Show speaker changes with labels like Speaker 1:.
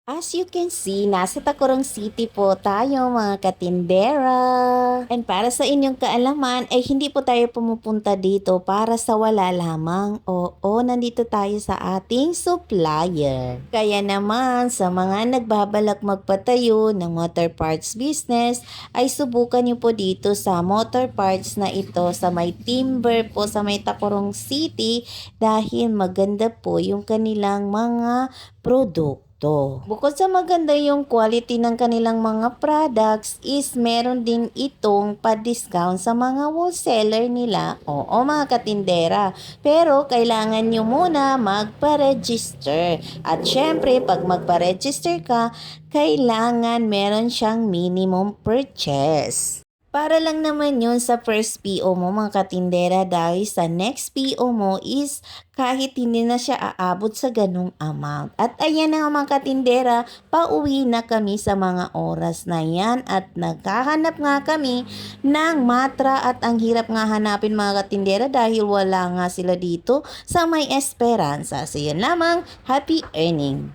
Speaker 1: As you can see, nasa Tacurong City po tayo mga katindera. And para sa inyong kaalaman, ay hindi po tayo pumupunta dito para sa wala lamang. Oo, nandito tayo sa ating supplier. Kaya naman, sa mga nagbabalak magpatayo ng motor parts business, ay subukan nyo po dito sa motor parts na ito sa may timber po sa may Tacurong City dahil maganda po yung kanilang mga produkto. Bukod sa maganda yung quality ng kanilang mga products is meron din itong pa-discount sa mga wholesaler nila. Oo mga katindera, pero kailangan nyo muna magpa-register. At syempre pag magpa-register ka, kailangan meron siyang minimum purchase. Para lang naman yun sa first PO mo mga katindera dahil sa next PO mo is kahit hindi na siya aabot sa ganung amount. At ayan na nga mga katindera, pauwi na kami sa mga oras na yan at naghahanap nga kami ng matra at ang hirap nga hanapin mga katindera dahil wala nga sila dito sa may Esperanza. So yun lamang, happy earning!